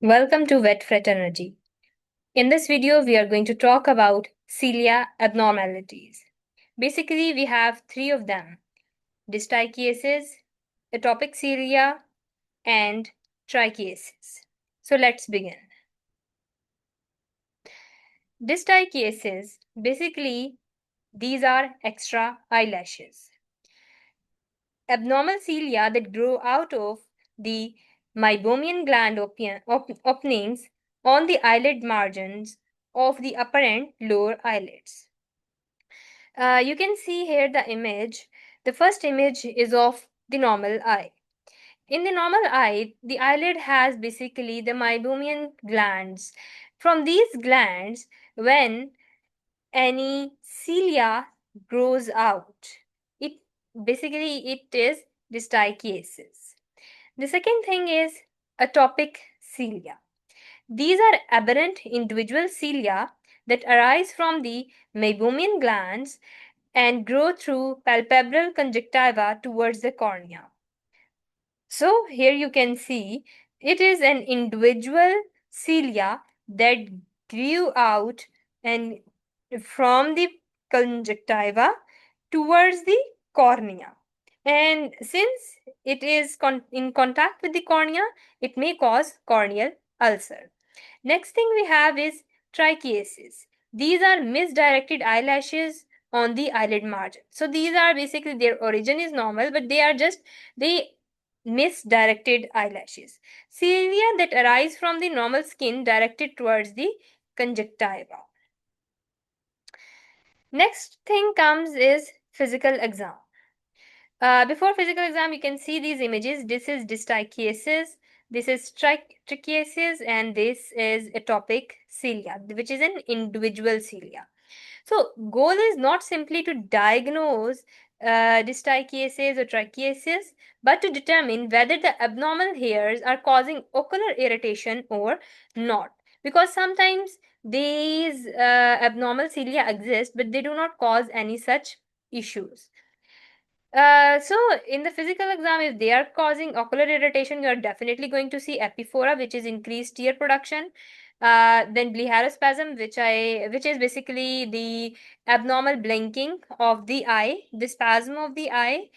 Welcome to Vet Fraternity. In this video, we are going to talk about cilia abnormalities. Basically, we have three of them: Distichiasis, Ectopic cilia, and Trichiasis. So let's begin. Distichiasis, basically, these are extra eyelashes. Abnormal cilia that grow out of the meibomian gland openings on the eyelid margins of the upper and lower eyelids. You can see here the image. The first image is of the normal eye. In the normal eye, the eyelid has basically the meibomian glands. From these glands, when any cilia grows out, it it is distichiasis. The second thing is ectopic cilia. These are aberrant individual cilia that arise from the meibomian glands and grow through palpebral conjunctiva towards the cornea. So here you can see it is an individual cilia that grew out and from the conjunctiva towards the cornea. And since it is in contact with the cornea, it may cause corneal ulcer. Next thing we have is trichiasis. These are misdirected eyelashes on the eyelid margin. So these are basically their origin is normal, but they misdirected eyelashes. Cilia that arise from the normal skin directed towards the conjunctiva. Next thing comes is physical exam. Before physical exam, you can see these images. This is distichiasis, this is trichiasis, and this is ectopic cilia, which is an individual cilia. So, goal is not simply to diagnose distichiasis or trichiasis, but to determine whether the abnormal hairs are causing ocular irritation or not. Because sometimes these abnormal cilia exist, but they do not cause any such issues. So in the physical exam, if they are causing ocular irritation, you are definitely going to see epiphora, which is increased tear production. Then bleharospasm, which is basically the abnormal blinking of the eye, the spasm of the eye.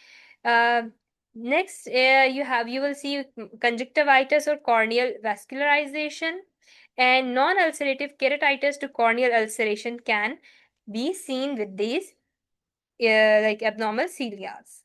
Next, you will see conjunctivitis or corneal vascularization, and non-ulcerative keratitis to corneal ulceration can be seen with these like abnormal cilias.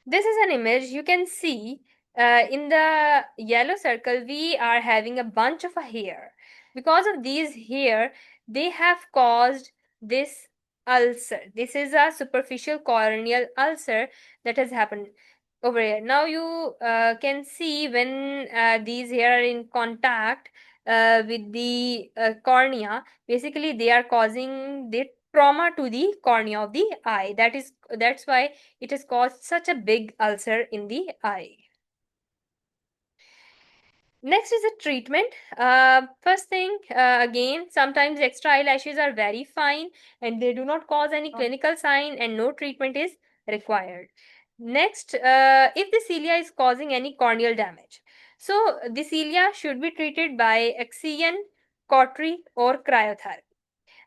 This is an image you can see in the yellow circle. We are having a bunch of a hair. Because of these hair, they have caused this ulcer. This is a superficial corneal ulcer that has happened over here. Now you can see when these hair are in contact with the cornea, basically they are causing the trauma to the cornea of the eye. That's why it has caused such a big ulcer in the eye. Next is a treatment. First thing, again, sometimes extra eyelashes are very fine and they do not cause any clinical sign and no treatment is required. Next, if the cilia is causing any corneal damage. So, the cilia should be treated by Axion, cautery, or cryotherapy.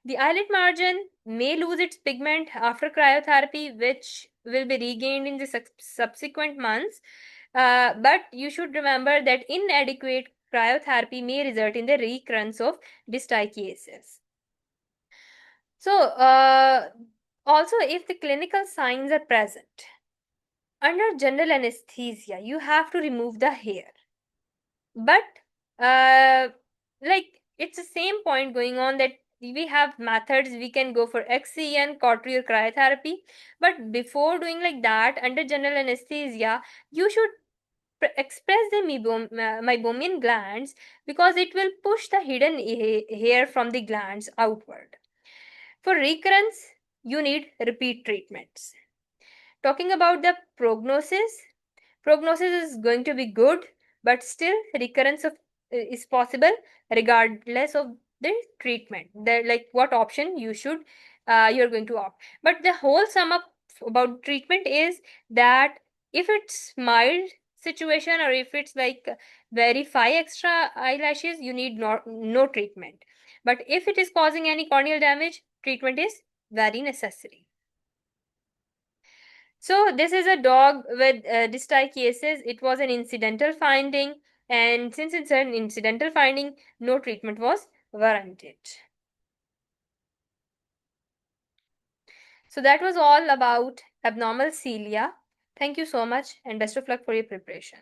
The eyelid margin may lose its pigment after cryotherapy, which will be regained in the subsequent months. But you should remember that inadequate cryotherapy may result in the recurrence of distichiasis. So, also, if the clinical signs are present, under general anesthesia, you have to remove the hair. But, like, it's the same point going on that we have methods. We can go for XCN, cautery, or cryotherapy. But before doing like that, under general anesthesia, you should express the meibomian glands because it will push the hidden hair from the glands outward. For recurrence, you need repeat treatments. Talking about the prognosis is going to be good, but still recurrence is possible regardless of the treatment. Like what option you're going to opt. But the whole sum up about treatment is that if it's mild, situation, or if it's like very 5 extra eyelashes, you need no treatment. But if it is causing any corneal damage, treatment is very necessary. So this is a dog with Distichiasis. It was an incidental finding, and since it's an incidental finding, no treatment was warranted. So that was all about abnormal cilia. Thank you so much, and best of luck for your preparation.